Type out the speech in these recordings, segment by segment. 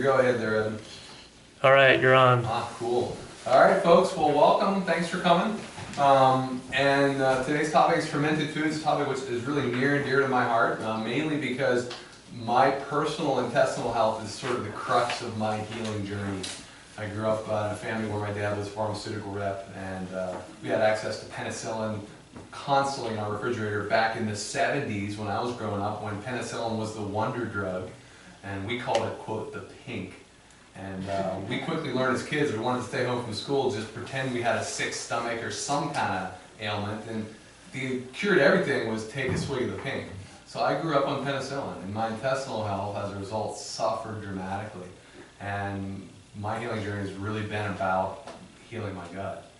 Go ahead there, Evan. All right, you're on. Cool. All right, folks. Well, welcome. Thanks for coming. Today's topic is fermented foods, a topic which is really near and dear to my heart, mainly because my personal intestinal health is sort of the crux of my healing journey. I grew up in a family where my dad was a pharmaceutical rep, and we had access to penicillin constantly in our refrigerator back in the 70s when I was growing up, when penicillin was the wonder drug, and we called it, quote, the pink. And we quickly learned as kids, we wanted to stay home from school, just pretend we had a sick stomach or some kind of ailment, and the cure to everything was take a swig of the pink. So I grew up on penicillin, and my intestinal health, as a result, suffered dramatically. And my healing journey has really been about healing my gut.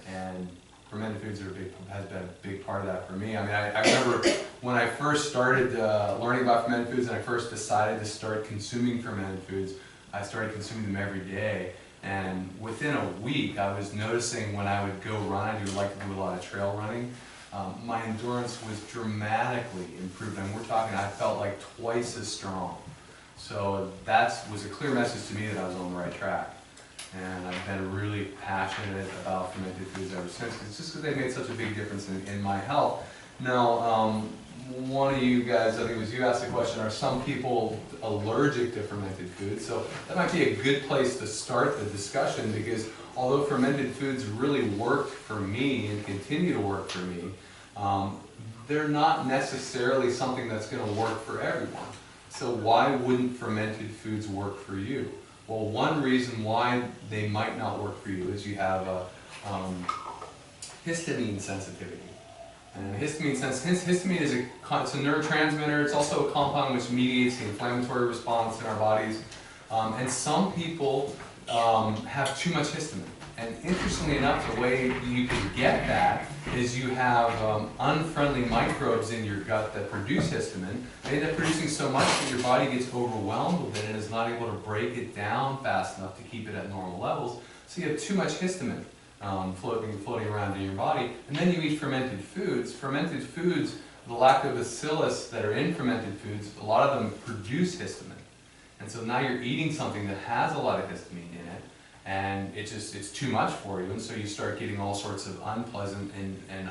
And fermented foods has been a big part of that for me. I mean, I remember when I first started learning about fermented foods, and I first decided to start consuming fermented foods, I started consuming them every day, and within a week I was noticing when I would go run, I like to do a lot of trail running, my endurance was dramatically improved, and we're talking, I felt like twice as strong. So that was a clear message to me that I was on the right track. And I've been really passionate about fermented foods ever since. It's just because they made such a big difference in my health. Now, one of you guys, I think it was you, asked the question, are some people allergic to fermented foods? So that might be a good place to start the discussion, because although fermented foods really worked for me and continue to work for me, they're not necessarily something that's going to work for everyone. So why wouldn't fermented foods work for you? Well, one reason why they might not work for you is you have a histamine sensitivity. And histamine is it's a neurotransmitter. It's also a compound which mediates the inflammatory response in our bodies. And some people have too much histamine. And interestingly enough, the way you can get that is you have unfriendly microbes in your gut that produce histamine. They end up producing so much that your body gets overwhelmed with it and is not able to break it down fast enough to keep it at normal levels. So you have too much histamine floating around in your body. And then you eat fermented foods. Fermented foods, the lactobacillus that are in fermented foods, a lot of them produce histamine. And so now you're eating something that has a lot of histamine in it, and it's too much for you, and so you start getting all sorts of unpleasant and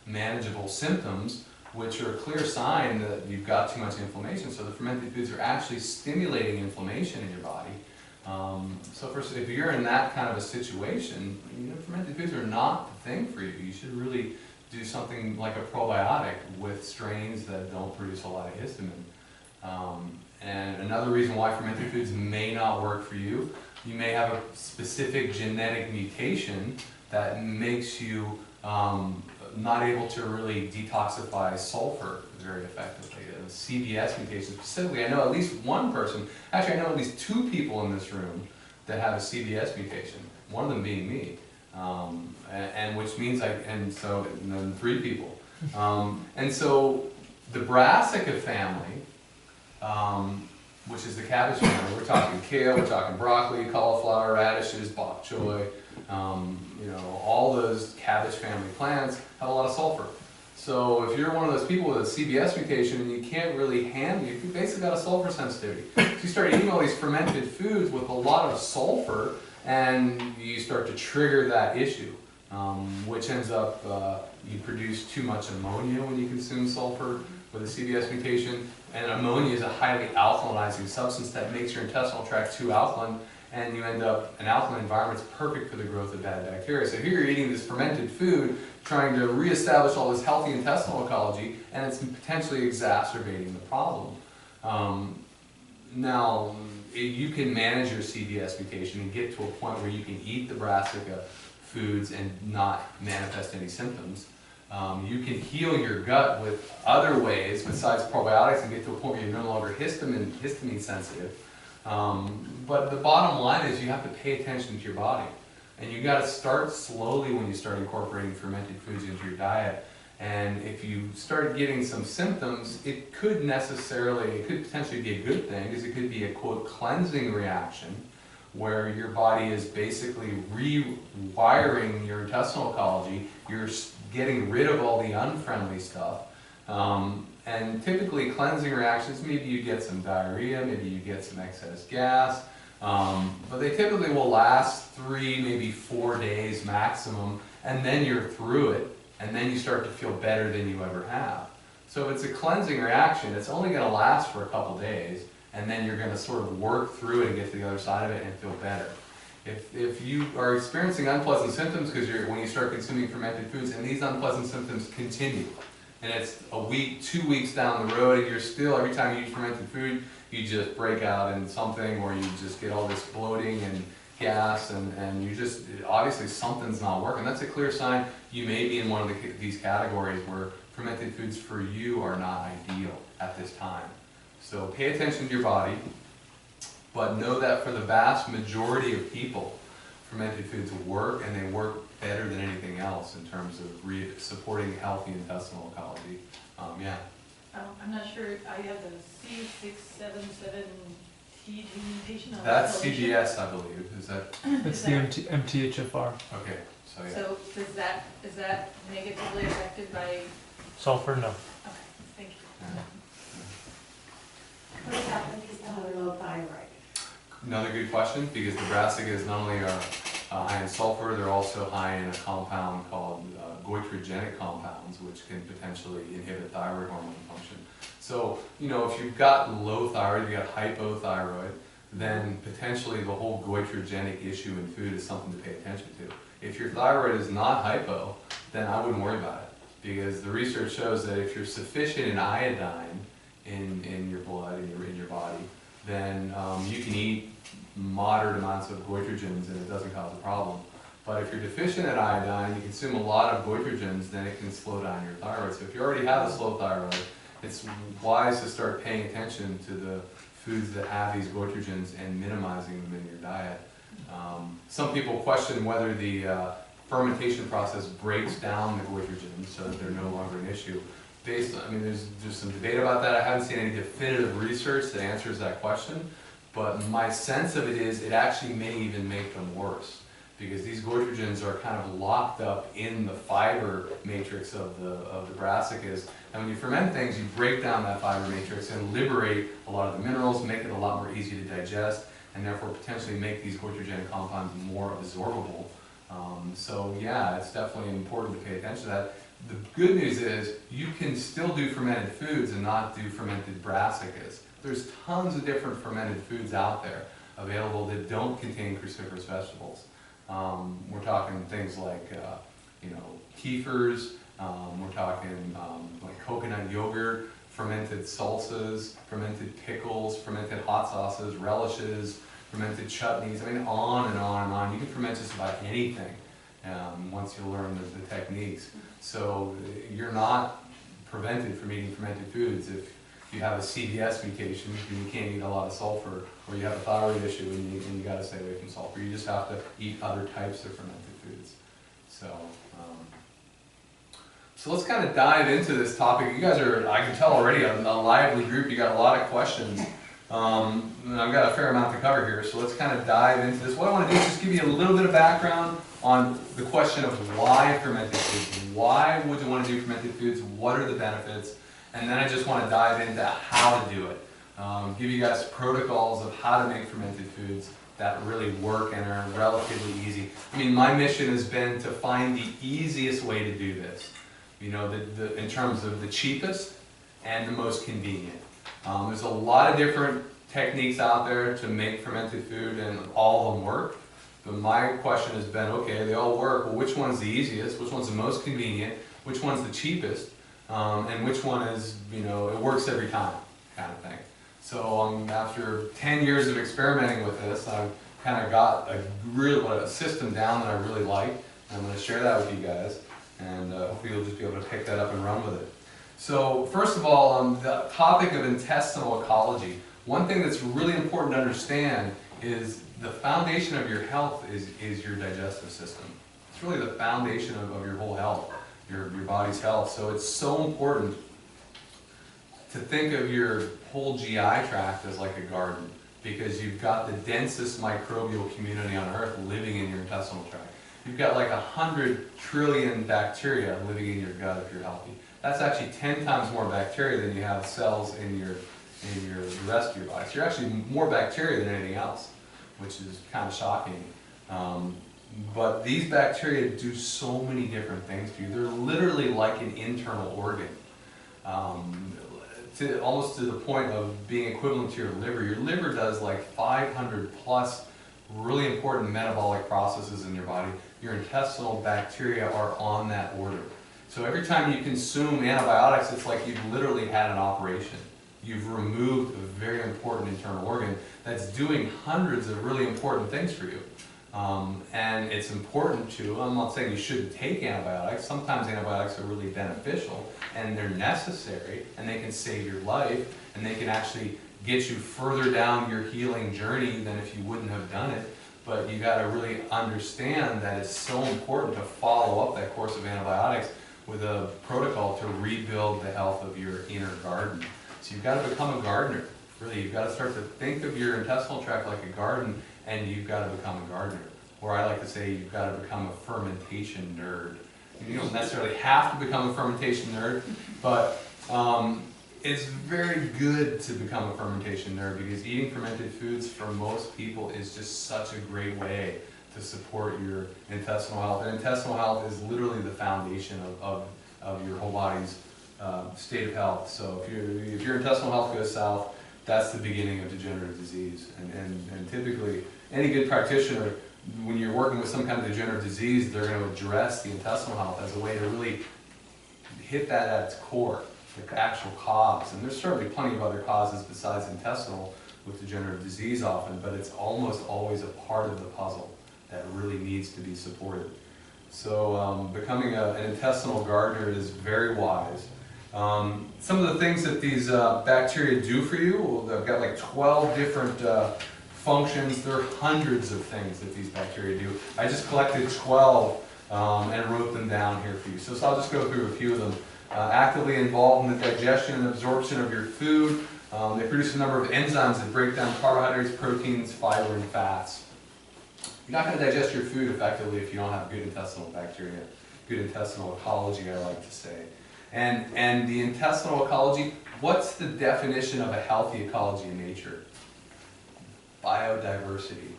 unmanageable symptoms, which are a clear sign that you've got too much inflammation. So the fermented foods are actually stimulating inflammation in your body. So first, if you're in that kind of a situation, fermented foods are not the thing for you. You should really do something like a probiotic with strains that don't produce a lot of histamine. And another reason why fermented foods may not work for you, you may have a specific genetic mutation that makes you not able to really detoxify sulfur very effectively. A CBS mutation specifically, I know at least one person, actually I know at least two people in this room that have a CBS mutation, one of them being me. And which means three people. And so the brassica family, which is the cabbage family. We're talking kale, we're talking broccoli, cauliflower, radishes, bok choy, all those cabbage family plants have a lot of sulfur. So if you're one of those people with a CBS mutation and you can't really handle it, you've basically got a sulfur sensitivity. So you start eating all these fermented foods with a lot of sulfur, and you start to trigger that issue, which ends up, you produce too much ammonia when you consume sulfur with a CBS mutation. And ammonia is a highly alkalinizing substance that makes your intestinal tract too alkaline, and you end up, an alkaline environment is perfect for the growth of bad bacteria. So here you're eating this fermented food, trying to reestablish all this healthy intestinal ecology, and it's potentially exacerbating the problem. Now, you can manage your CBS mutation and get to a point where you can eat the brassica foods and not manifest any symptoms. You can heal your gut with other ways besides probiotics and get to a point where you're no longer histamine sensitive. But the bottom line is you have to pay attention to your body. And you got to start slowly when you start incorporating fermented foods into your diet. And if you start getting some symptoms, it could potentially be a good thing, because it could be a, quote, cleansing reaction, where your body is basically rewiring your intestinal ecology. You're getting rid of all the unfriendly stuff, And typically cleansing reactions, maybe you get some diarrhea, maybe you get some excess gas, but they typically will last 3, maybe 4 days maximum, and then you're through it, and then you start to feel better than you ever have. So if it's a cleansing reaction, it's only going to last for a couple days, and then you're going to sort of work through it and get to the other side of it and feel better. If you are experiencing unpleasant symptoms because when you start consuming fermented foods, and these unpleasant symptoms continue, and it's a week, 2 weeks down the road, and you're still, every time you eat fermented food, you just break out in something, or you just get all this bloating and gas, and you just, obviously something's not working. That's a clear sign you may be in one of these categories where fermented foods for you are not ideal at this time. So pay attention to your body, but know that for the vast majority of people, fermented foods work, and they work better than anything else in terms of supporting healthy intestinal ecology. Yeah. I'm not sure, I have the C677T mutation. That's CBS, I believe. Is that? It's the MTHFR. Okay, so yeah. So is that negatively affected by, Sulfur, no. okay, thank you. Yeah. What happens if you have low thyroid? Another good question, because the brassicas not only are high in sulfur, they're also high in a compound called goitrogenic compounds, which can potentially inhibit thyroid hormone function. So, you know, if you've got low thyroid, you've got hypothyroid, then potentially the whole goitrogenic issue in food is something to pay attention to. If your thyroid is not hypo, then I wouldn't worry about it, because the research shows that if you're sufficient in iodine in your blood, in your body, then you can eat moderate amounts of goitrogens and it doesn't cause a problem. But if you're deficient in iodine, you consume a lot of goitrogens, then it can slow down your thyroid. So if you already have a slow thyroid, it's wise to start paying attention to the foods that have these goitrogens and minimizing them in your diet. Some people question whether the fermentation process breaks down the goitrogens so that they're no longer an issue. I mean, there's some debate about that. I haven't seen any definitive research that answers that question, but my sense of it is it actually may even make them worse, because these goitrogens are kind of locked up in the fiber matrix of the brassicas. And when you ferment things, you break down that fiber matrix and liberate a lot of the minerals, make it a lot more easy to digest, and therefore potentially make these goitrogenic compounds more absorbable. So yeah, it's definitely important to pay attention to that. The good news is you can still do fermented foods and not do fermented brassicas. There's tons of different fermented foods out there available that don't contain cruciferous vegetables. We're talking things like you know, kefirs, we're talking like coconut yogurt, fermented salsas, fermented pickles, fermented hot sauces, relishes, fermented chutneys. I mean, on and on and on. You can ferment just about anything once you learn the techniques. So you're not prevented from eating fermented foods if you have a CBS mutation and you can't eat a lot of sulfur, or you have a thyroid issue and you got to stay away from sulfur. You just have to eat other types of fermented foods. So, so let's kind of dive into this topic. You guys are, I can tell already, a lively group. You got a lot of questions. And I've got a fair amount to cover here, so let's kind of dive into this. What I want to do is just give you a little bit of background on the question of why fermented foods. Why would you want to do fermented foods? What are the benefits? And then I just want to dive into how to do it. Give you guys protocols of how to make fermented foods that really work and are relatively easy. I mean, my mission has been to find the easiest way to do this. You know, in terms of the cheapest and the most convenient. There's a lot of different techniques out there to make fermented food, and all of them work. But my question has been, okay, they all work. Well, which one's the easiest? Which one's the most convenient? Which one's the cheapest? And which one is, you know, it works every time, kind of thing. So after 10 years of experimenting with this, I've kind of got a system down that I really like. I'm going to share that with you guys, and hopefully you'll just be able to pick that up and run with it. So first of all, the topic of intestinal ecology. One thing that's really important to understand is the foundation of your health is your digestive system. It's really the foundation of your whole health, your body's health. So it's so important to think of your whole GI tract as like a garden, because you've got the densest microbial community on earth living in your intestinal tract. You've got like 100 trillion bacteria living in your gut if you're healthy. that's actually 10 times more bacteria than you have cells in the rest of your body. So you're actually more bacteria than anything else, which is kind of shocking. But these bacteria do so many different things for you. They're literally like an internal organ. Almost to the point of being equivalent to your liver. Your liver does like 500 plus really important metabolic processes in your body. Your intestinal bacteria are on that order. So every time you consume antibiotics, it's like you've literally had an operation. You've removed a very important internal organ that's doing hundreds of really important things for you. And it's important to, I'm not saying you shouldn't take antibiotics, sometimes antibiotics are really beneficial and they're necessary and they can save your life and they can actually get you further down your healing journey than if you wouldn't have done it. But you got to really understand that it's so important to follow up that course of antibiotics with a protocol to rebuild the health of your inner garden. So you've got to become a gardener. Really, you've got to start to think of your intestinal tract like a garden, and you've got to become a gardener. Or I like to say you've got to become a fermentation nerd. You don't necessarily have to become a fermentation nerd, but it's very good to become a fermentation nerd because eating fermented foods for most people is just such a great way to support your intestinal health. And intestinal health is literally the foundation of your whole body's state of health. So if your intestinal health goes south, that's the beginning of degenerative disease. And typically, any good practitioner, when you're working with some kind of degenerative disease, they're going to address the intestinal health as a way to really hit that at its core, the actual cause. And there's certainly plenty of other causes besides intestinal with degenerative disease often, but it's almost always a part of the puzzle that really needs to be supported. So becoming an intestinal gardener is very wise. Some of the things that these bacteria do for you, well, they've got like 12 different functions. There are hundreds of things that these bacteria do. I just collected 12 and wrote them down here for you. So I'll just go through a few of them. Actively involved in the digestion and absorption of your food. They produce a number of enzymes that break down carbohydrates, proteins, fiber, and fats. You're not going to digest your food effectively if you don't have good intestinal bacteria, good intestinal ecology, I like to say. And the intestinal ecology, what's the definition of a healthy ecology in nature? Biodiversity.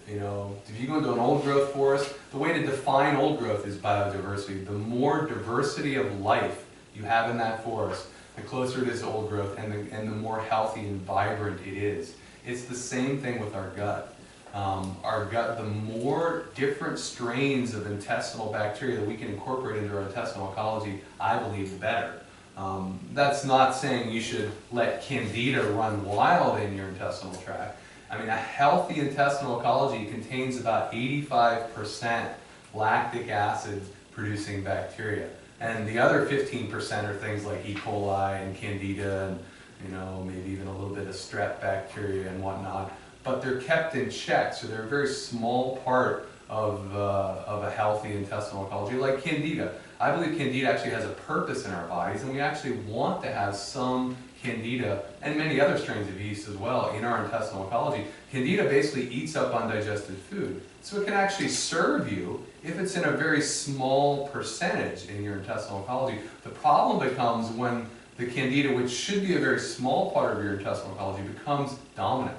You know, if you go into an old growth forest, the way to define old growth is biodiversity. The more diversity of life you have in that forest, the closer it is to old growth and the more healthy and vibrant it is. It's the same thing with our gut. Our gut, the more different strains of intestinal bacteria that we can incorporate into our intestinal ecology, I believe, the better. That's not saying you should let candida run wild in your intestinal tract. I mean, a healthy intestinal ecology contains about 85% lactic acid producing bacteria. And the other 15% are things like E. coli and candida and, you know, maybe even a little bit of strep bacteria and whatnot. But they're kept in check, so they're a very small part of a healthy intestinal ecology, like candida. I believe candida actually has a purpose in our bodies, and we actually want to have some candida, and many other strains of yeast as well, in our intestinal ecology. Candida basically eats up undigested food, so it can actually serve you if it's in a very small percentage in your intestinal ecology. The problem becomes when the candida, which should be a very small part of your intestinal ecology, becomes dominant.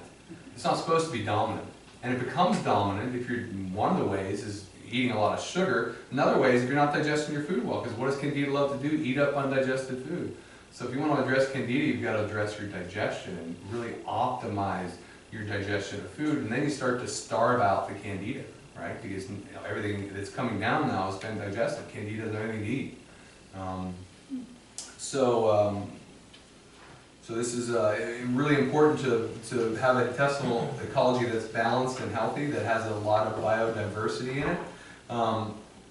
It's not supposed to be dominant. And it becomes dominant if you're, one of the ways is eating a lot of sugar. Another way is if you're not digesting your food well, because what does candida love to do? Eat up undigested food. So if you want to address candida, you've got to address your digestion and really optimize your digestion of food. And then you start to starve out the candida, right? Because everything that's coming down now has been digested. Candida doesn't have anything to eat. So this is really important to have an intestinal ecology that's balanced and healthy, that has a lot of biodiversity in it.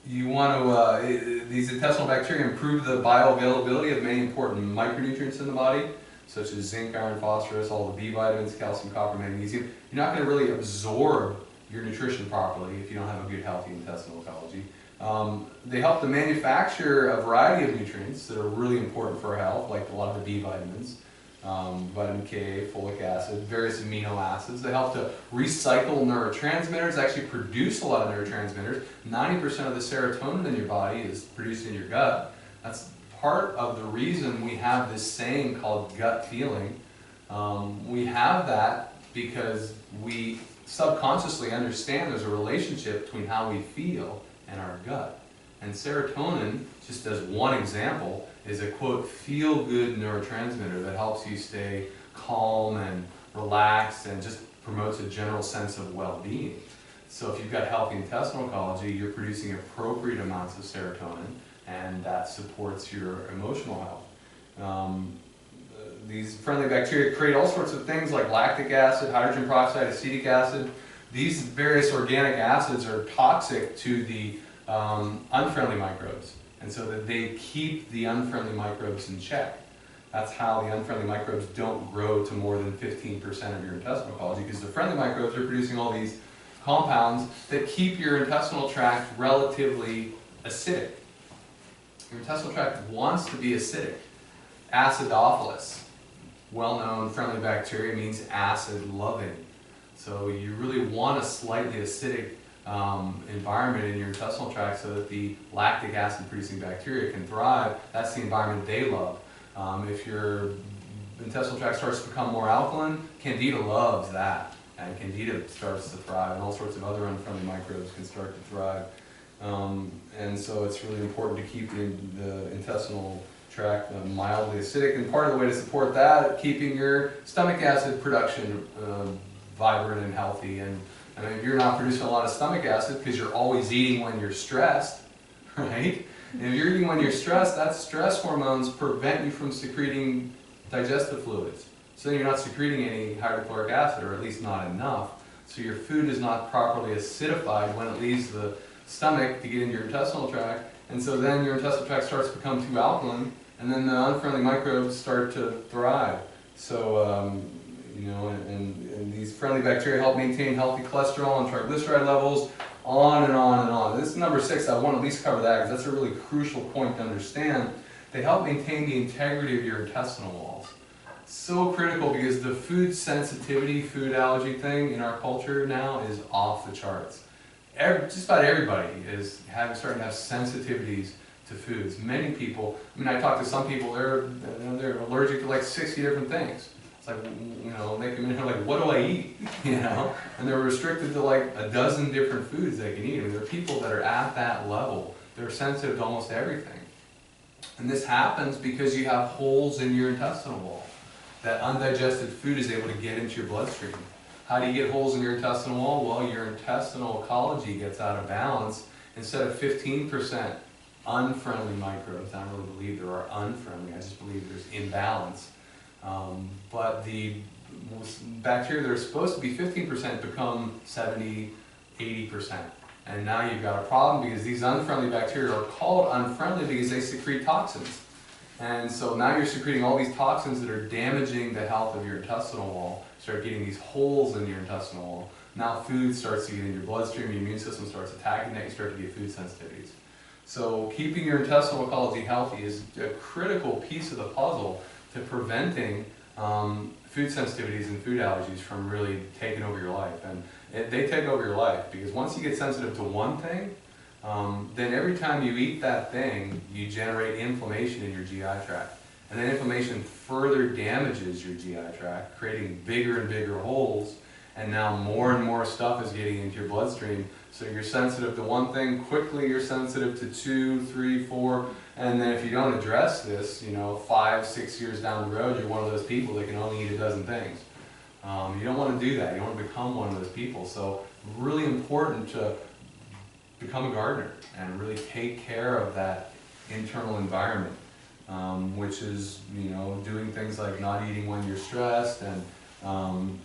You want to, these intestinal bacteria improve the bioavailability of many important micronutrients in the body, such as zinc, iron, phosphorus, all the B vitamins, calcium, copper, magnesium. You're not going to really absorb your nutrition properly if you don't have a good, healthy intestinal ecology. They help to manufacture a variety of nutrients that are really important for our health, like a lot of the B vitamins. Vitamin K, folic acid, various amino acids. They help to recycle neurotransmitters, actually produce a lot of neurotransmitters. 90% of the serotonin in your body is produced in your gut. That's part of the reason we have this saying called gut feeling, we have that because we subconsciously understand there's a relationship between how we feel and our gut. And serotonin, just as one example, is a quote, feel-good neurotransmitter that helps you stay calm and relaxed and just promotes a general sense of well-being. So if you've got healthy intestinal ecology, you're producing appropriate amounts of serotonin, and that supports your emotional health. These friendly bacteria create all sorts of things like lactic acid, hydrogen peroxide, acetic acid. These various organic acids are toxic to the unfriendly microbes, and so that they keep the unfriendly microbes in check. That's how the unfriendly microbes don't grow to more than 15% of your intestinal ecology, because the friendly microbes are producing all these compounds that keep your intestinal tract relatively acidic. Your intestinal tract wants to be acidic. Acidophilus, well-known friendly bacteria, means acid-loving. So you really want a slightly acidic environment in your intestinal tract so that the lactic acid-producing bacteria can thrive. That's the environment they love. If your intestinal tract starts to become more alkaline, Candida loves that. And Candida starts to thrive, and all sorts of other unfriendly microbes can start to thrive. And so it's really important to keep the intestinal tract mildly acidic. And part of the way to support that, keeping your stomach acid production vibrant and healthy. And I mean, if you're not producing a lot of stomach acid because you're always eating when you're stressed, right? And if you're eating when you're stressed, that stress hormones prevent you from secreting digestive fluids. So then you're not secreting any hydrochloric acid, or at least not enough. So your food is not properly acidified when it leaves the stomach to get into your intestinal tract. And so then your intestinal tract starts to become too alkaline, and then the unfriendly microbes start to thrive. So, you know, and these friendly bacteria help maintain healthy cholesterol and triglyceride levels, on and on and on. This is number 6. I want to at least cover that because that's a really crucial point to understand. They help maintain the integrity of your intestinal walls. So critical because the food sensitivity, food allergy thing in our culture now is off the charts. Just about everybody is starting to have sensitivities to foods. Many people, I mean, I talk to some people, they're allergic to like 60 different things. It's like, you know, they come in here like, what do I eat? You know, and they're restricted to like a dozen different foods they can eat. I mean, there are people that are at that level. They're sensitive to almost everything. And this happens because you have holes in your intestinal wall. That undigested food is able to get into your bloodstream. How do you get holes in your intestinal wall? Well, your intestinal ecology gets out of balance. Instead of 15% unfriendly microbes, I don't really believe there are unfriendly, I just believe there's imbalance. But the bacteria that are supposed to be 15% become 70, 80%. And now you've got a problem because these unfriendly bacteria are called unfriendly because they secrete toxins. And so now you're secreting all these toxins that are damaging the health of your intestinal wall. Start getting these holes in your intestinal wall. Now food starts to get in your bloodstream, your immune system starts attacking that, you start to get food sensitivities. So keeping your intestinal ecology healthy is a critical piece of the puzzle to preventing food sensitivities and food allergies from really taking over your life. And they take over your life because once you get sensitive to one thing, then every time you eat that thing, you generate inflammation in your GI tract. And that inflammation further damages your GI tract, creating bigger and bigger holes, and now more and more stuff is getting into your bloodstream. So you're sensitive to one thing, quickly you're sensitive to 2, 3, 4, and then if you don't address this, you know, 5, 6 years down the road, you're one of those people that can only eat a dozen things. You don't want to do that. You don't want to become one of those people. So really important to become a gardener and really take care of that internal environment, which is, you know, doing things like not eating when you're stressed and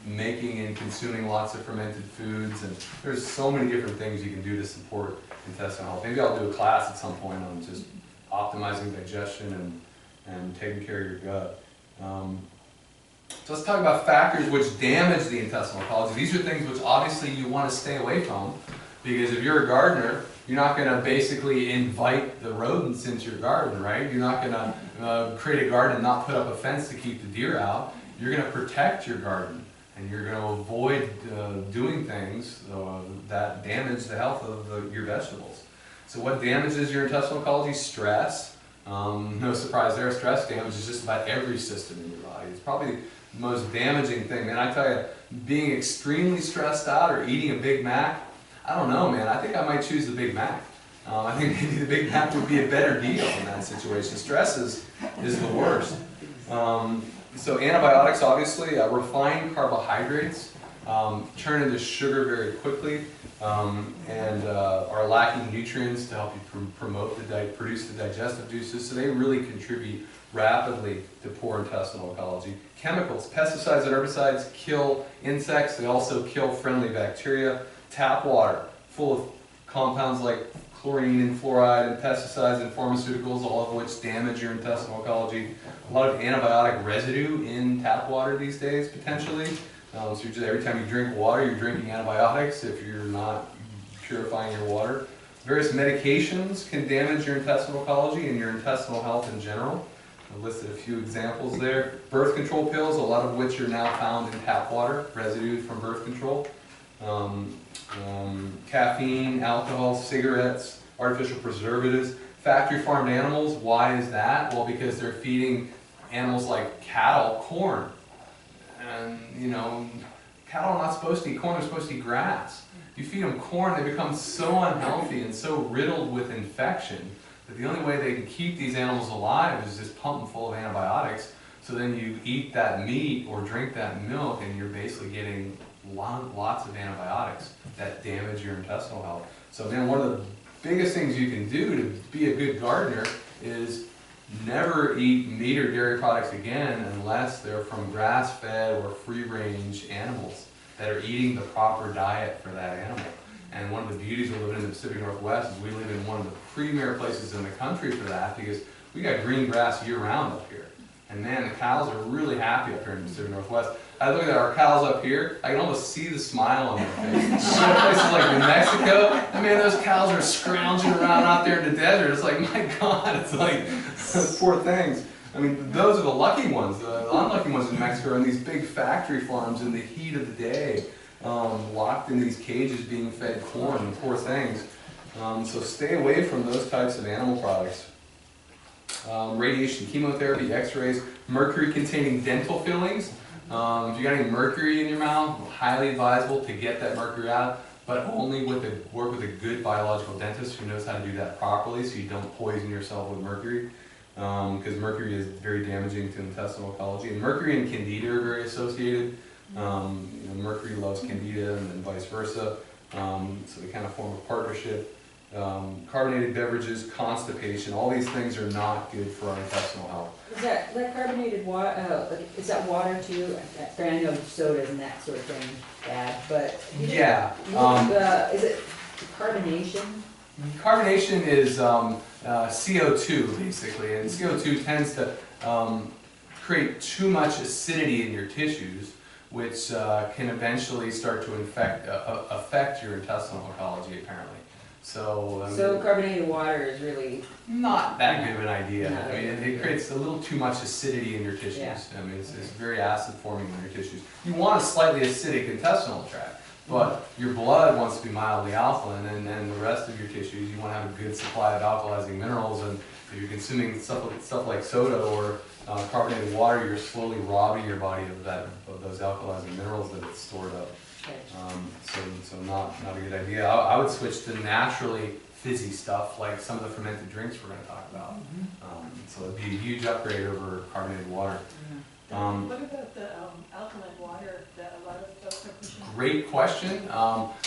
making and consuming lots of fermented foods. And there's so many different things you can do to support intestinal health. Maybe I'll do a class at some point on just optimizing digestion and taking care of your gut. So let's talk about factors which damage the intestinal ecology. These are things which obviously you want to stay away from. Because if you're a gardener, you're not going to basically invite the rodents into your garden, right? You're not going to create a garden and not put up a fence to keep the deer out. You're going to protect your garden, and you're going to avoid doing things that damage the health of your vegetables. So what damages your intestinal ecology? Stress, No surprise there, stress damages just about every system in your body. It's probably the most damaging thing. Man, I tell you, being extremely stressed out or eating a Big Mac, I don't know, man. I think I might choose the Big Mac. I think maybe the Big Mac would be a better deal in that situation. Stress is the worst. So antibiotics, obviously, refined carbohydrates turn into sugar very quickly and are lacking nutrients to help you produce the digestive juices. So they really contribute rapidly to poor intestinal ecology. Chemicals, pesticides and herbicides kill insects. They also kill friendly bacteria. Tap water, full of compounds like chlorine and fluoride and pesticides and pharmaceuticals, all of which damage your intestinal ecology. A lot of antibiotic residue in tap water these days, potentially. So every time you drink water, you're drinking antibiotics if you're not purifying your water. Various medications can damage your intestinal ecology and your intestinal health in general. I listed a few examples there. Birth control pills, a lot of which are now found in tap water, residue from birth control. Caffeine, alcohol, cigarettes, artificial preservatives, factory farmed animals. Why is that? Well, because they're feeding animals like cattle corn. And, you know, cattle are not supposed to eat corn, they're supposed to eat grass. You feed them corn, they become so unhealthy and so riddled with infection that the only way they can keep these animals alive is just pump them full of antibiotics. So then you eat that meat or drink that milk and you're basically getting lots of antibiotics that damage your intestinal health. So man, one of the biggest things you can do to be a good gardener is never eat meat or dairy products again unless they're from grass-fed or free-range animals that are eating the proper diet for that animal. And one of the beauties of living in the Pacific Northwest is we live in one of the premier places in the country for that because we got green grass year-round up here. And man, the cows are really happy up here in the Pacific Northwest. I look at our cows up here, I can almost see the smile on their face. You go to places like New Mexico, I mean, those cows are scrounging around out there in the desert. It's like, my God, it's like, those poor things. I mean, those are the lucky ones. The unlucky ones in New Mexico are in these big factory farms in the heat of the day, locked in these cages being fed corn, poor things. So stay away from those types of animal products. Radiation, chemotherapy, x-rays, mercury-containing dental fillings. If you got any mercury in your mouth, highly advisable to get that mercury out, but only work with a good biological dentist who knows how to do that properly so you don't poison yourself with mercury, because mercury is very damaging to intestinal ecology. And mercury and candida are very associated. Mercury loves candida and vice versa, so they kind of form a partnership. Carbonated beverages, constipation, all these things are not good for our intestinal health. Is that carbonated water, is that water too? I know sodas and that sort of thing bad, but... Yeah. Is it carbonation? Carbonation is CO2 basically, and CO2 tends to create too much acidity in your tissues, which can eventually start to affect your intestinal ecology apparently. So, so carbonated water is really not that good of an idea. I mean, it creates a little too much acidity in your tissues. Yeah. I mean, it's very acid forming in your tissues. You want a slightly acidic intestinal tract, but your blood wants to be mildly alkaline, and then the rest of your tissues, you want to have a good supply of alkalizing minerals. And if you're consuming stuff like soda or carbonated water, you're slowly robbing your body of those alkalizing minerals that it's stored up. So not a good idea. I would switch to naturally fizzy stuff like some of the fermented drinks we're going to talk about. So it'd be a huge upgrade over carbonated water. What about the alkaline water that a lot of folks are pushing? Great question.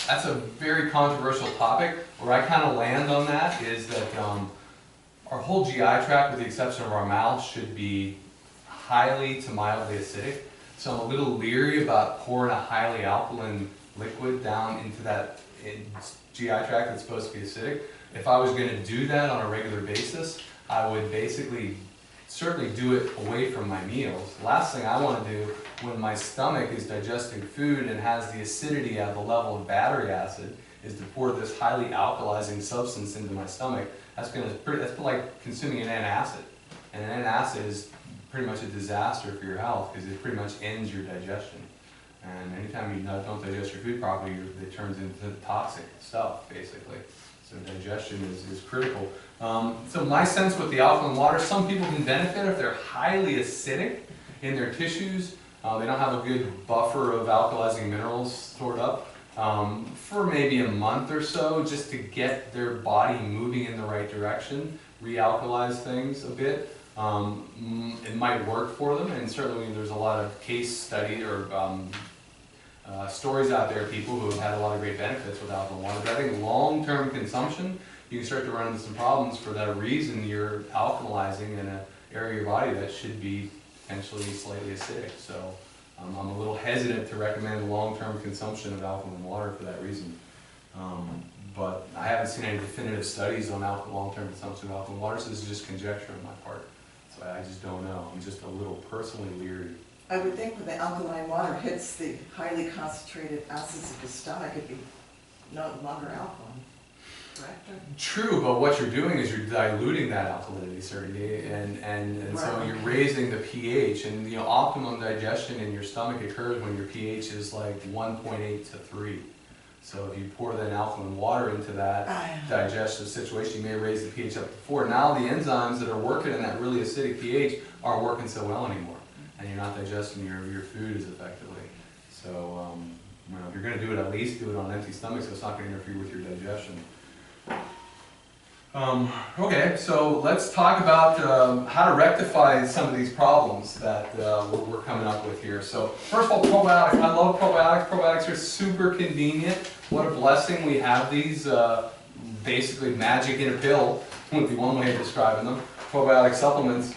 That's a very controversial topic. Where I kind of land on that is that our whole GI tract, with the exception of our mouth, should be highly to mildly acidic. So I'm a little leery about pouring a highly alkaline liquid down into that GI tract that's supposed to be acidic. If I was going to do that on a regular basis, I would basically certainly do it away from my meals. The last thing I want to do when my stomach is digesting food and has the acidity at the level of battery acid is to pour this highly alkalizing substance into my stomach. That's like consuming an antacid. And an antacid is pretty much a disaster for your health because it pretty much ends your digestion. And anytime you don't digest your food properly, it turns into toxic stuff, basically. So digestion is critical. So my sense with the alkaline water, some people can benefit if they're highly acidic in their tissues. They don't have a good buffer of alkalizing minerals stored up for maybe a month or so, just to get their body moving in the right direction, realkalize things a bit. It might work for them, and certainly there's a lot of case study or stories out there of people who have had a lot of great benefits with alkaline water. But I think long-term consumption, you can start to run into some problems. For that reason, you're alkalizing in an area of your body that should be potentially slightly acidic. So I'm a little hesitant to recommend long-term consumption of alkaline water for that reason. But I haven't seen any definitive studies on long-term consumption of alkaline water, so this is just conjecture on my part. So I just don't know. I'm just a little personally leery. I would think when the alkaline water hits the highly concentrated acids of the stomach, it'd be no longer alkaline, correct? True, but what you're doing is you're diluting that alkalinity, certainly, and so Right. you're raising the pH, and optimum digestion in your stomach occurs when your pH is like 1.8 to 3. So if you pour then alkaline water into that digestive situation, you may raise the pH up to 4. Now the enzymes that are working in that really acidic pH aren't working so well anymore, and you're not digesting your food as effectively. So if you're going to do it, at least do it on an empty stomach, so it's not going to interfere with your digestion. Okay, so let's talk about how to rectify some of these problems that we're coming up with here. So first of all, probiotics. I love probiotics. Probiotics are super convenient. What a blessing we have these, basically magic in a pill, would be one way of describing them. Probiotic supplements.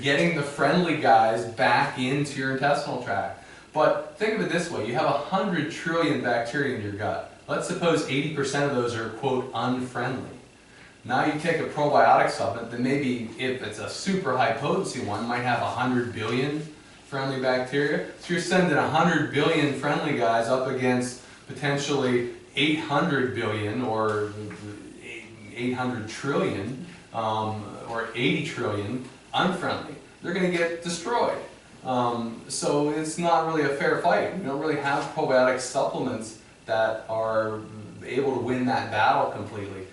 Getting the friendly guys back into your intestinal tract. But think of it this way, you have 100 trillion bacteria in your gut. Let's suppose 80% of those are, quote, unfriendly. Now you take a probiotic supplement that maybe, if it's a super high potency one, might have 100 billion friendly bacteria. So you're sending 100 billion friendly guys up against potentially 800 billion or 800 trillion or 80 trillion unfriendly. They're going to get destroyed. So it's not really a fair fight. We don't really have probiotic supplements that are able to win that battle completely.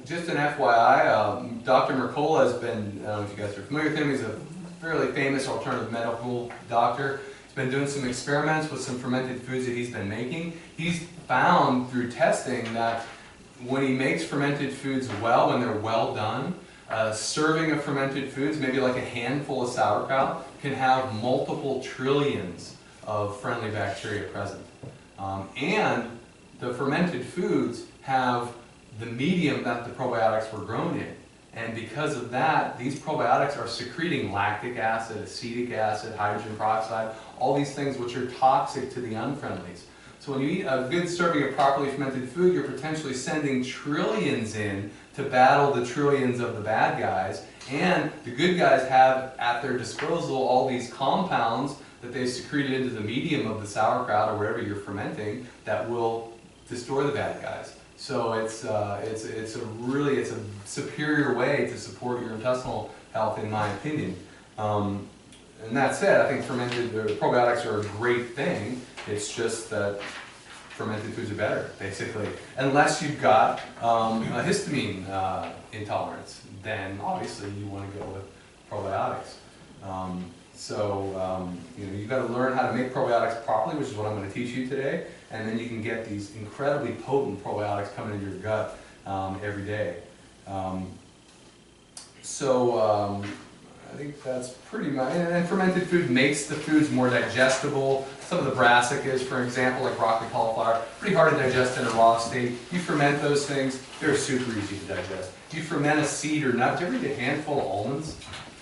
Just an FYI, Dr. Mercola has been, I don't know if you guys are familiar with him, he's a fairly famous alternative medical doctor. He's been doing some experiments with some fermented foods that he's been making. He's found through testing that when he makes fermented foods well, when they're well done, a serving of fermented foods, maybe like a handful of sauerkraut, can have multiple trillions of friendly bacteria present. And the fermented foods have the medium that the probiotics were grown in. And because of that, these probiotics are secreting lactic acid, acetic acid, hydrogen peroxide, all these things which are toxic to the unfriendlies. So when you eat a good serving of properly fermented food, you're potentially sending trillions in to battle the trillions of the bad guys. And the good guys have at their disposal all these compounds that they've secreted into the medium of the sauerkraut or wherever you're fermenting that will destroy the bad guys. So it's a superior way to support your intestinal health, in my opinion. And that said, I think fermented probiotics are a great thing. It's just that fermented foods are better, basically. Unless you've got a histamine intolerance, then obviously you want to go with probiotics. You've got to learn how to make probiotics properly, which is what I'm going to teach you today, and then you can get these incredibly potent probiotics coming into your gut every day. I think that's pretty much, and fermented food makes the foods more digestible. Some of the brassicas, for example, like broccoli, cauliflower, pretty hard to digest in a raw state. You ferment those things, they're super easy to digest. You ferment a seed or nut, do you ever eat a handful of almonds?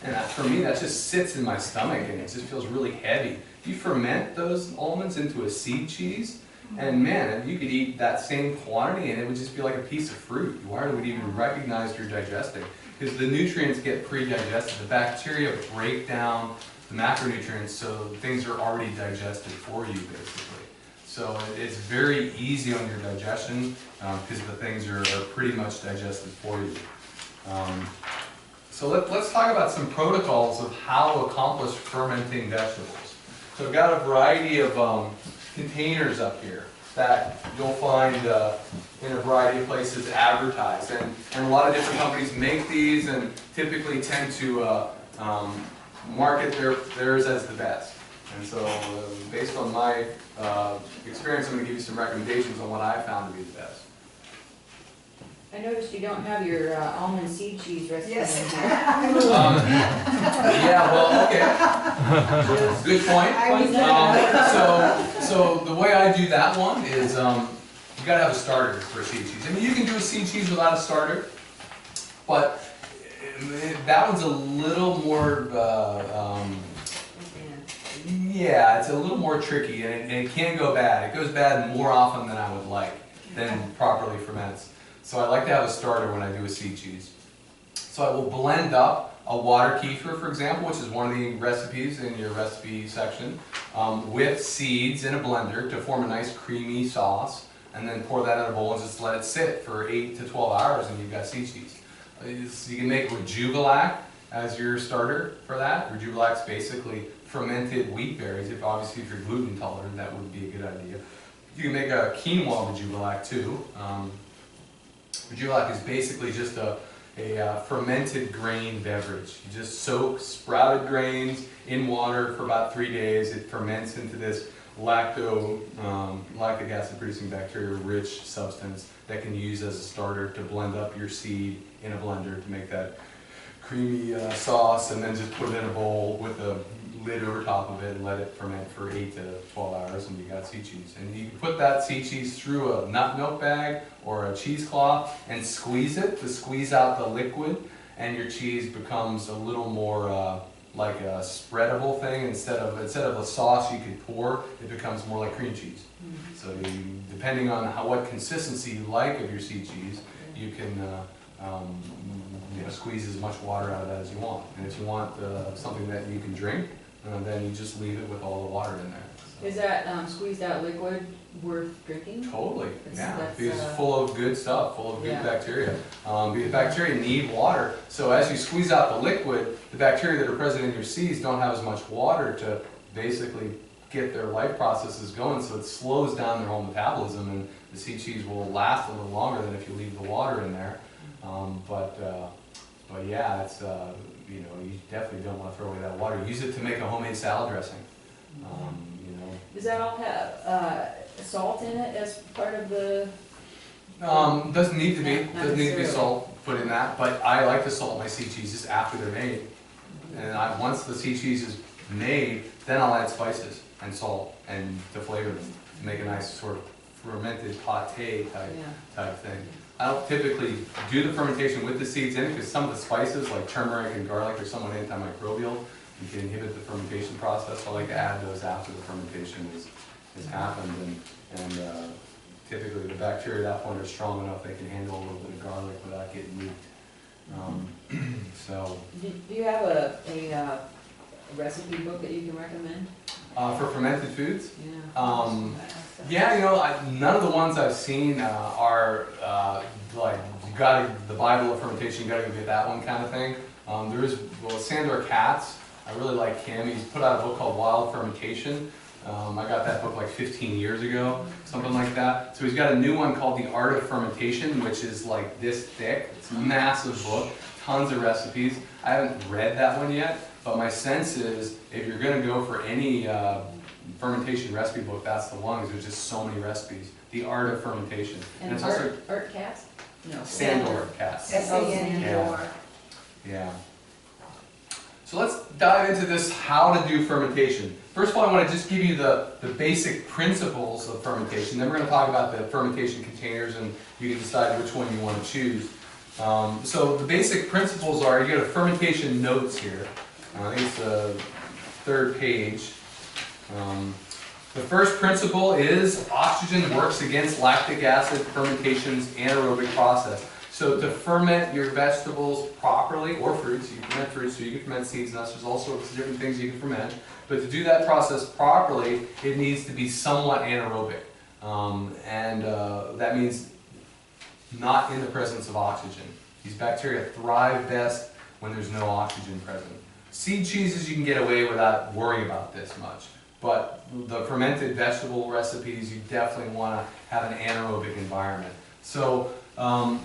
And for me, that just sits in my stomach and it just feels really heavy. You ferment those almonds into a seed cheese, and man, you could eat that same quantity and it would just be like a piece of fruit. You hardly would even recognize you're digesting, because the nutrients get pre-digested. The bacteria break down the macronutrients, so things are already digested for you, basically. So it's very easy on your digestion because the things are pretty much digested for you. So let's talk about some protocols of how to accomplish fermenting vegetables. So I've got a variety of containers up here. that you'll find in a variety of places advertised. And a lot of different companies make these and typically tend to market theirs as the best. And so based on my experience, I'm going to give you some recommendations on what I found to be the best. I noticed you don't have your almond seed cheese recipe Yes. in here. Yeah, well, okay. Good point. So the way I do that one is you gotta have a starter for a seed cheese. I mean, you can do a seed cheese without a starter, but that one's a little more, yeah, it's a little more tricky, and it can go bad. It goes bad more often than I would like, than properly ferments. So I like to have a starter when I do a seed cheese. So I will blend up a water kefir, for example, which is one of the recipes in your recipe section, with seeds in a blender to form a nice creamy sauce, and then pour that in a bowl and just let it sit for 8 to 12 hours, and you've got seed cheese. You can make Rejuvelac as your starter for that. Rejuvelac's basically fermented wheat berries. Obviously, if you're gluten intolerant, that would be a good idea. You can make a quinoa Rejuvelac too. Rejuvelac is basically just a fermented grain beverage. You just soak sprouted grains in water for about 3 days. It ferments into this lactic acid producing bacteria rich substance that can use as a starter to blend up your seed in a blender to make that creamy sauce, and then just put it in a bowl with a lid over top of it and let it ferment for 8 to 12 hours, and you got seed cheese. And you can put that seed cheese through a nut milk bag or a cheesecloth and squeeze it to squeeze out the liquid, and your cheese becomes a little more like a spreadable thing. Instead of a sauce you could pour, it becomes more like cream cheese. So depending on what consistency you like of your seed cheese, you can squeeze as much water out of that as you want. And if you want something that you can drink, then you just leave it with all the water in there. So. Is that squeezed out liquid worth drinking? Totally, yeah, That's, because it's full of good stuff, full of good yeah. bacteria. Because bacteria need water, so as you squeeze out the liquid, the bacteria that are present in your seeds don't have as much water to basically get their life processes going, so it slows down their whole metabolism, and the seed cheese will last a little longer than if you leave the water in there. But yeah, it's you definitely don't want to throw away that water. Use it to make a homemade salad dressing. Does that all have salt in it as part of the? Doesn't need to be. Not Doesn't need to be necessarily. salt put in that. But I like to salt my seed cheeses after they're made. And once the seed cheese is made, then I'll add spices and salt and to flavor them to make a nice sort of fermented pâté type thing. I don't typically do the fermentation with the seeds in it because some of the spices like turmeric and garlic are somewhat antimicrobial and can inhibit the fermentation process. So I like to add those after the fermentation has happened, and typically the bacteria at that point are strong enough they can handle a little bit of garlic without getting leaked. So. Do you have a recipe book that you can recommend? For fermented foods? Yeah. Yeah, none of the ones I've seen are like the Bible of fermentation. You got to go get that one kind of thing. There is Sandor Katz. I really like him. He's put out a book called Wild Fermentation. I got that book like 15 years ago, something like that. So he's got a new one called The Art of Fermentation, which is like this thick. It's a massive book, tons of recipes. I haven't read that one yet, but my sense is if you're going to go for any fermentation recipe book, that's the one, because there's just so many recipes. The Art of Fermentation. And it's Art Katz? No. Sandor Katz. S-A-N-D-O-R. Yeah. So let's dive into this, how to do fermentation. First of all, I want to just give you the basic principles of fermentation. Then we're going to talk about the fermentation containers, and you can decide which one you want to choose. So the basic principles are, you got a fermentation notes here. I think it's the third page. The first principle is oxygen works against lactic acid fermentation's anaerobic process. So to ferment your vegetables properly, or fruits, you can ferment fruits, so you can ferment seeds, nuts, there's all sorts of different things you can ferment. But to do that process properly, it needs to be somewhat anaerobic. That means not in the presence of oxygen. These bacteria thrive best when there's no oxygen present. Seed cheeses you can get away without worrying about this much. but the fermented vegetable recipes, you definitely want to have an anaerobic environment. So, and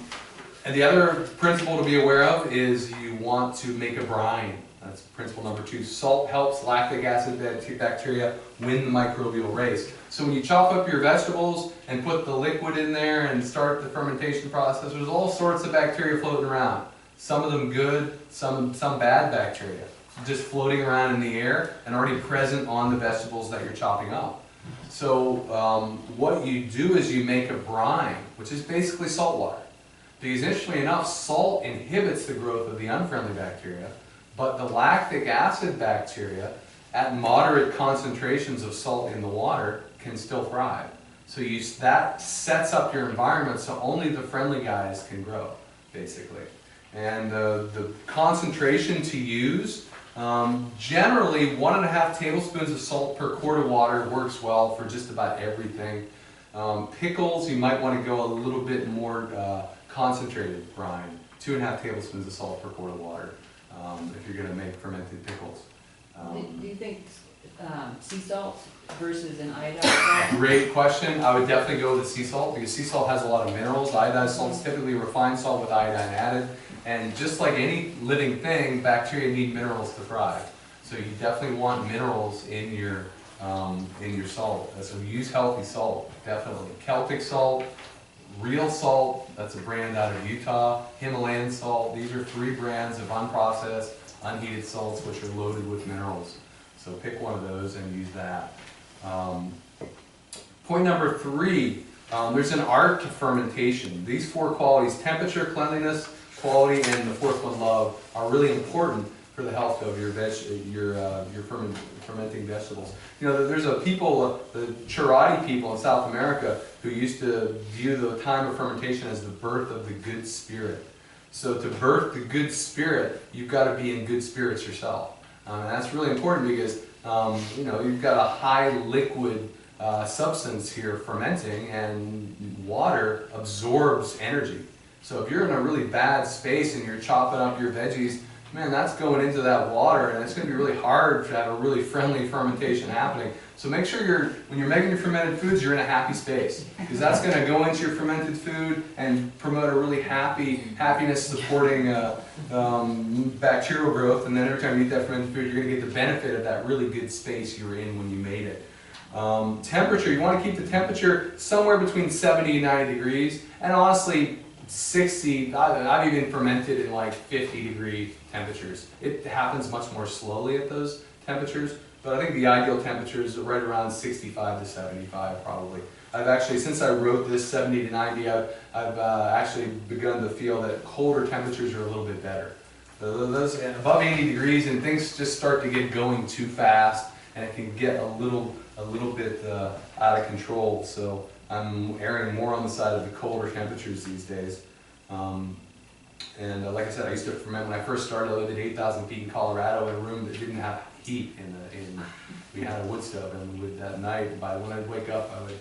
the other principle to be aware of is you want to make a brine. That's principle number 2. Salt helps lactic acid bacteria win the microbial race. So when you chop up your vegetables and put the liquid in there and start the fermentation process, there's all sorts of bacteria floating around. Some of them good, some bad bacteria, just floating around in the air and already present on the vegetables that you're chopping up. So what you do is you make a brine, which is basically salt water. Because interestingly enough, salt inhibits the growth of the unfriendly bacteria, but the lactic acid bacteria at moderate concentrations of salt in the water can still thrive. So that sets up your environment so only the friendly guys can grow, basically. And the concentration to use, generally 1.5 tablespoons of salt per quart of water works well for just about everything. Pickles, you might want to go a little bit more concentrated brine, 2.5 tablespoons of salt per quart of water if you're going to make fermented pickles. Do you think sea salt versus an iodized salt? Great question. I would definitely go with sea salt because sea salt has a lot of minerals. Iodized salt is typically refined salt with iodine added. And just like any living thing, bacteria need minerals to thrive. So you definitely want minerals in your salt. So use healthy salt, definitely. Celtic salt, real salt, that's a brand out of Utah. Himalayan salt, these are 3 brands of unprocessed, unheated salts which are loaded with minerals. So pick one of those and use that. Point number 3, there's an art to fermentation. These 4 qualities, temperature, cleanliness, quality, and the 4th one, love, are really important for the health of your fermenting vegetables. You know, there's a people, the Cherokee people in South America, who used to view the time of fermentation as the birth of the good spirit. So to birth the good spirit, you've got to be in good spirits yourself. And that's really important because, you know, you've got a high liquid substance here fermenting, and water absorbs energy. So if you're in a really bad space and you're chopping up your veggies, man, that's going into that water, and it's going to be really hard to have a really friendly fermentation happening. So make sure when you're making your fermented foods, you're in a happy space, because that's going to go into your fermented food and promote a really happiness supporting bacterial growth. And then every time you eat that fermented food, you're going to get the benefit of that really good space you were in when you made it. Temperature, you want to keep the temperature somewhere between 70 and 90 degrees, and honestly, 60, I've even fermented in like 50-degree temperatures. It happens much more slowly at those temperatures, but I think the ideal temperature is right around 65 to 75 probably. I've actually, since I wrote this 70 to 90, I've actually begun to feel that colder temperatures are a little bit better. Those above 80 degrees and things just start to get going too fast, and it can get a little bit out of control. So I'm erring more on the side of the colder temperatures these days. Like I said, I used to ferment when I first started. I lived at 8,000 feet in Colorado in a room that didn't have heat. We had a wood stove, and at night, when I'd wake up, I would,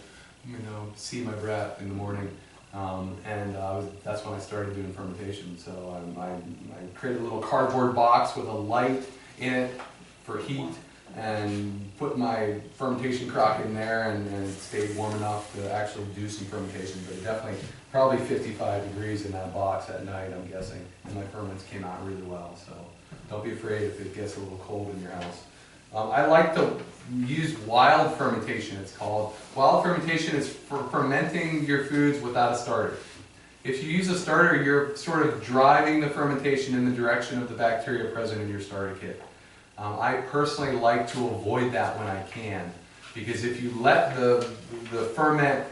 see my breath in the morning. That's when I started doing fermentation. So I created a little cardboard box with a light in it for heat, and put my fermentation crock in there, and it stayed warm enough to actually do some fermentation. But definitely, probably 55 degrees in that box at night, I'm guessing, and my ferments came out really well. So don't be afraid if it gets a little cold in your house. I like to use wild fermentation, it's called. Wild fermentation is for fermenting your foods without a starter. If you use a starter, you're sort of driving the fermentation in the direction of the bacteria present in your starter kit. I personally like to avoid that when I can, because if you let the ferment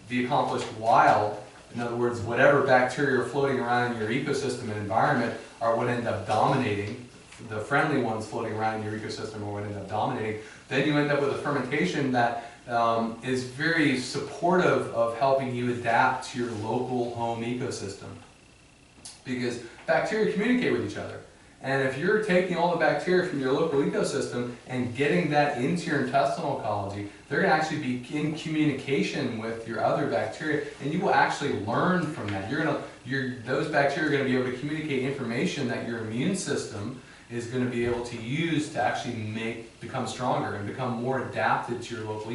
be accomplished wild, in other words, whatever bacteria are floating around in your ecosystem and environment are what end up dominating, the friendly ones floating around in your ecosystem are what end up dominating, then you end up with a fermentation that is very supportive of helping you adapt to your local home ecosystem. Because bacteria communicate with each other. And if you're taking all the bacteria from your local ecosystem and getting that into your intestinal ecology, they're going to actually be in communication with your other bacteria, and you will actually learn from that. Those bacteria are going to be able to communicate information that your immune system is going to be able to use to actually become stronger and become more adapted to your local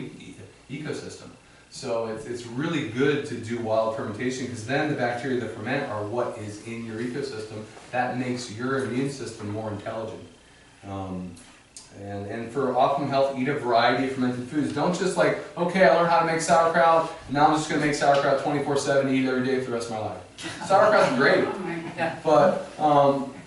ecosystem. So it's really good to do wild fermentation, because then the bacteria that ferment are what is in your ecosystem. That makes your immune system more intelligent. And for optimum health, eat a variety of fermented foods. Don't just like, okay, I learned how to make sauerkraut, now I'm just going to make sauerkraut 24/7, eat it every day for the rest of my life. Sauerkraut's great, but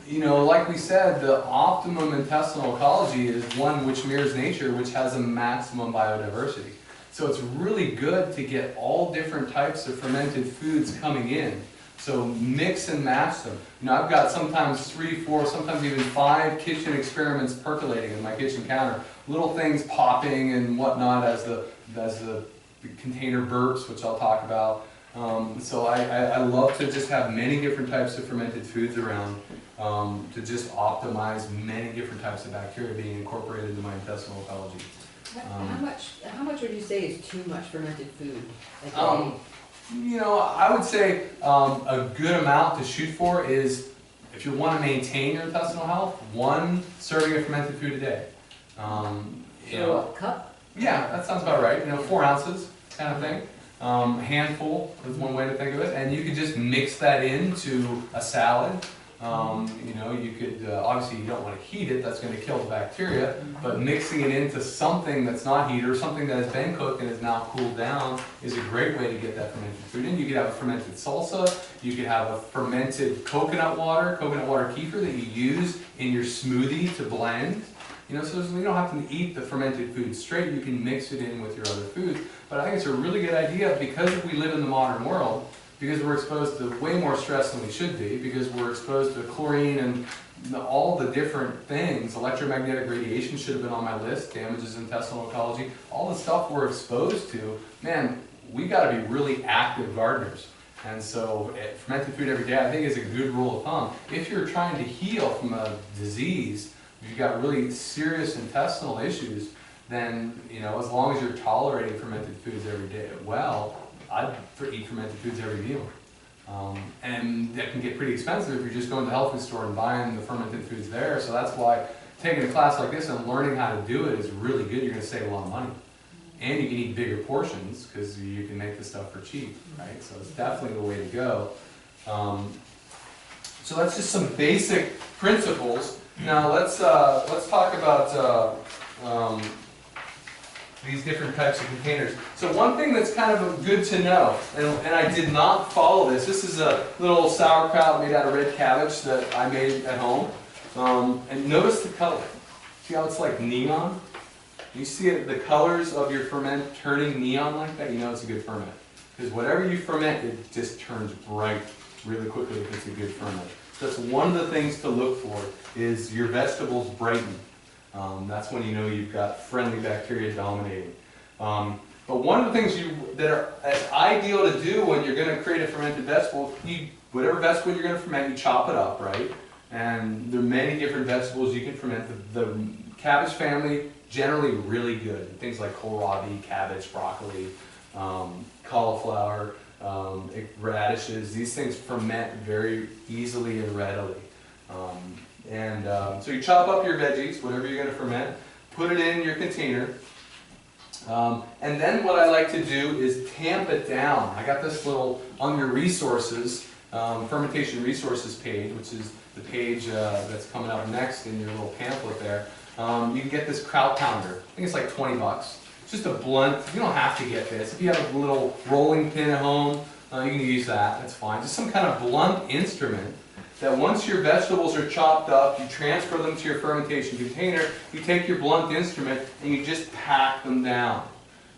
you know, like we said, the optimum intestinal ecology is one which mirrors nature, which has a maximum biodiversity. So it's really good to get all different types of fermented foods coming in. So mix and match them. You know, I've got sometimes 3, 4, sometimes even 5 kitchen experiments percolating in my kitchen counter. Little things popping and whatnot as the container burps, which I'll talk about. So I love to just have many different types of fermented foods around to just optimize many different types of bacteria being incorporated into my intestinal ecology. How much would you say is too much fermented food a day? You know, I would say a good amount to shoot for is, if you want to maintain your intestinal health, 1 serving of fermented food a day. You know, a cup? yeah, that sounds about right. You know, 4 ounces kind of thing. Handful is one way to think of it, and you could just mix that into a salad. You know, you could, obviously you don't want to heat it, that's going to kill the bacteria, but mixing it into something that's not heated or something that has been cooked and is now cooled down is a great way to get that fermented food in. You could have a fermented salsa, you could have a fermented coconut water kefir that you use in your smoothie to blend. You know, so you don't have to eat the fermented food straight, you can mix it in with your other foods. But I think it's a really good idea, because we live in the modern world, because we're exposed to way more stress than we should be, because we're exposed to chlorine and all the different things. Electromagnetic radiation should have been on my list, damages intestinal ecology, all the stuff we're exposed to. Man, we got to be really active gardeners. And so fermented food every day, I think, is a good rule of thumb. If you're trying to heal from a disease, if you've got really serious intestinal issues, then, you know, as long as you're tolerating fermented foods every day, well, I'd eat fermented foods every meal. And that can get pretty expensive if you're just going to the health food store and buying the fermented foods there. So that's why taking a class like this and learning how to do it is really good. You're going to save a lot of money. And you can eat bigger portions because you can make the stuff for cheap, right? So it's definitely the way to go. So that's just some basic principles. Now let's talk about these different types of containers. So one thing that's kind of good to know, and I did not follow this. This is a little sauerkraut made out of red cabbage that I made at home. And notice the color. See how it's like neon? You see it, the colors of your ferment turning neon like that, you know it's a good ferment. Because whatever you ferment, it just turns bright really quickly if it's a good ferment. So that's one of the things to look for, is your vegetables brighten. That's when you know you've got friendly bacteria dominating. But one of the things that are ideal to do when you're going to create a fermented vegetable, whatever vegetable you're going to ferment, you chop it up, right? And there are many different vegetables you can ferment. The cabbage family, generally really good. Things like kohlrabi, cabbage, broccoli, cauliflower, radishes. These things ferment very easily and readily. So you chop up your veggies, whatever you're going to ferment, put it in your container, and then what I like to do is tamp it down. I got this little, on your resources, fermentation resources page, which is the page that's coming up next in your little pamphlet there. You can get this kraut pounder. I think it's like 20 bucks. It's just a blunt. You don't have to get this. If you have a little rolling pin at home, you can use that. That's fine. Just some kind of blunt instrument that once your vegetables are chopped up, you transfer them to your fermentation container, you take your blunt instrument and you just pack them down.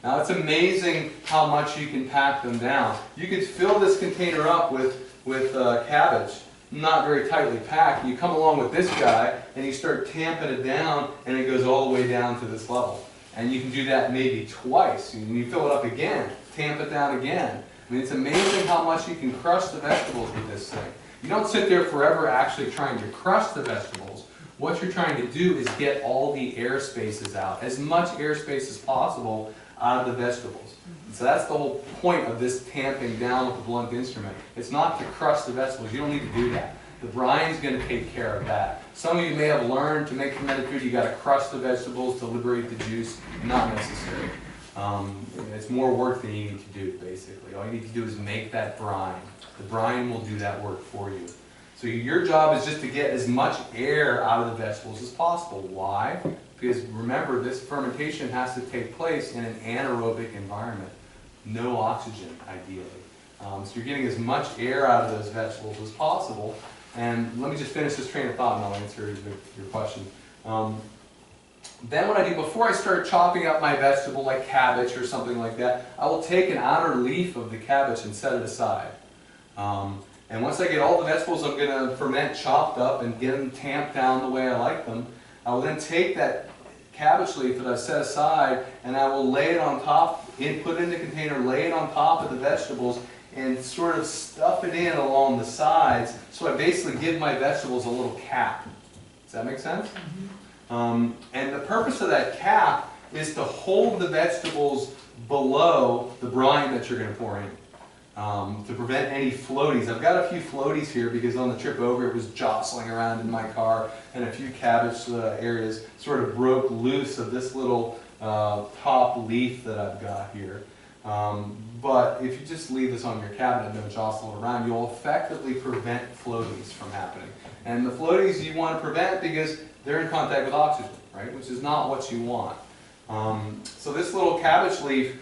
Now it's amazing how much you can pack them down. You could fill this container up with cabbage, not very tightly packed. You come along with this guy and you start tamping it down and it goes all the way down to this level. And you can do that maybe twice. And you fill it up again, tamp it down again. I mean, it's amazing how much you can crush the vegetables with this thing. You don't sit there forever actually trying to crush the vegetables. What you're trying to do is get all the air spaces out, as much airspace as possible out of the vegetables. So that's the whole point of this tamping down with the blunt instrument. It's not to crush the vegetables. You don't need to do that. The brine's going to take care of that. Some of you may have learned to make fermented food, you gotta crush the vegetables to liberate the juice. Not necessary. It's more work than you need to do, basically. All you need to do is make that brine. The brine will do that work for you. So your job is just to get as much air out of the vegetables as possible. Why? Because remember, this fermentation has to take place in an anaerobic environment. No oxygen, ideally. So you're getting as much air out of those vegetables as possible. And let me just finish this train of thought and I'll answer your question. Then what I do, before I start chopping up my vegetable like cabbage or something like that, I will take an outer leaf of the cabbage and set it aside. And once I get all the vegetables I'm going to ferment chopped up and get them tamped down the way I like them, I will then take that cabbage leaf that I've set aside and I will lay it on top, put it in the container, lay it on top of the vegetables and sort of stuff it in along the sides, so I basically give my vegetables a little cap. Does that make sense? And the purpose of that cap is to hold the vegetables below the brine that you're going to pour in, to prevent any floaties. I've got a few floaties here because on the trip over it was jostling around in my car and a few cabbage areas sort of broke loose of this little top leaf that I've got here. But if you just leave this on your cabinet and don't jostle it around, you'll effectively prevent floaties from happening. And the floaties you want to prevent because they're in contact with oxygen, right? Which is not what you want. So this little cabbage leaf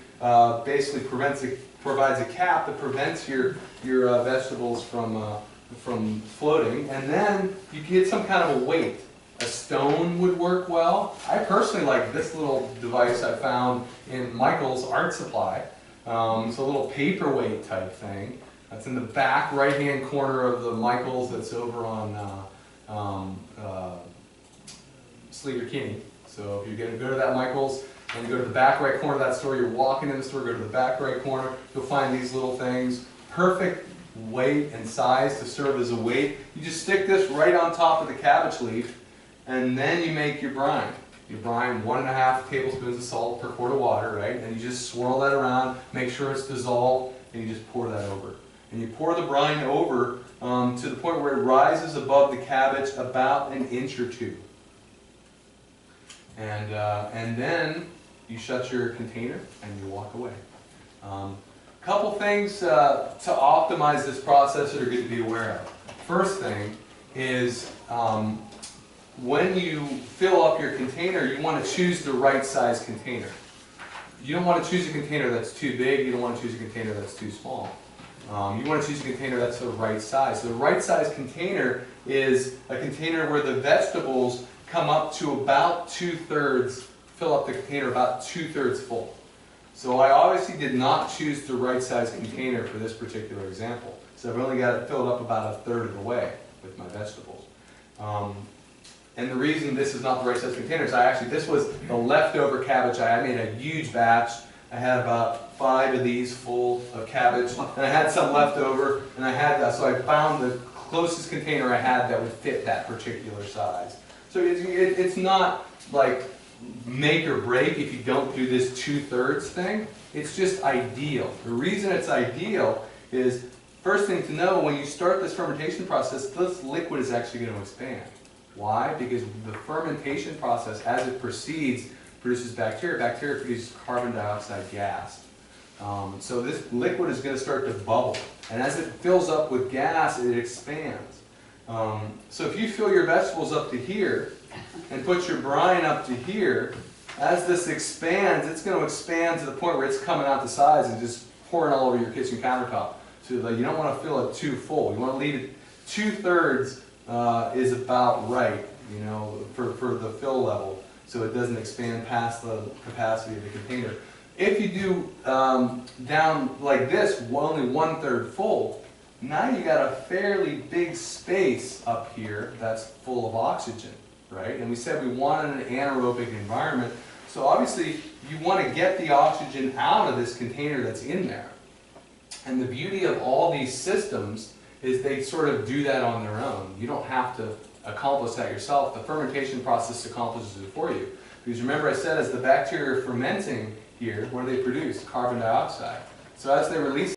basically provides a cap that prevents your vegetables from floating. And then you can get some kind of a weight. A stone would work well. I personally like this little device I found in Michael's art supply. It's a little paperweight type thing. That's in the back right-hand corner of the Michael's that's over on Sleater-Kinney. So if you're going to go to that Michael's and you go to the back right corner of that store, you're walking in the store, go to the back right corner, you'll find these little things. Perfect weight and size to serve as a weight. You just stick this right on top of the cabbage leaf and then you make your brine. You brine 1.5 tablespoons of salt per quart of water, right? And you just swirl that around, make sure it's dissolved, and you just pour that over. And you pour the brine over to the point where it rises above the cabbage about 1 inch or 2. And then you shut your container and you walk away. Couple things to optimize this process that are good to be aware of. First thing is when you fill up your container, you want to choose the right size container. You don't want to choose a container that's too big, you don't want to choose a container that's too small. You want to choose a container that's the right size. So the right size container is a container where the vegetables come up to about 2/3, fill up the container about 2/3 full. So I obviously did not choose the right size container for this particular example. So I've only got it filled up about 1/3 of the way with my vegetables. And the reason this is not the right size container is this was the leftover cabbage. I made a huge batch. I had about 5 of these full of cabbage, and I had some left over, and so I found the closest container I had that would fit that particular size. So it's not like make or break if you don't do this 2/3 thing. It's just ideal. The reason it's ideal is, first thing to know, when you start this fermentation process, this liquid is actually going to expand. Why? Because the fermentation process, as it proceeds, produces bacteria. Bacteria produces carbon dioxide gas. So this liquid is going to start to bubble. And as it fills up with gas, it expands. So if you fill your vegetables up to here and put your brine up to here, as this expands, it's going to expand to the point where it's coming out the sides and just pouring all over your kitchen countertop. So you don't want to fill it too full. You want to leave it 2/3 is about right, you know, for the fill level, so it doesn't expand past the capacity of the container. If you do down like this, only 1/3 full, now you got a fairly big space up here that's full of oxygen, right? And we said we want an anaerobic environment, so obviously you want to get the oxygen out of this container that's in there. And the beauty of all these systems is they sort of do that on their own. You don't have to accomplish that yourself. The fermentation process accomplishes it for you. Because remember I said as the bacteria are fermenting here, what do they produce? Carbon dioxide. So as they release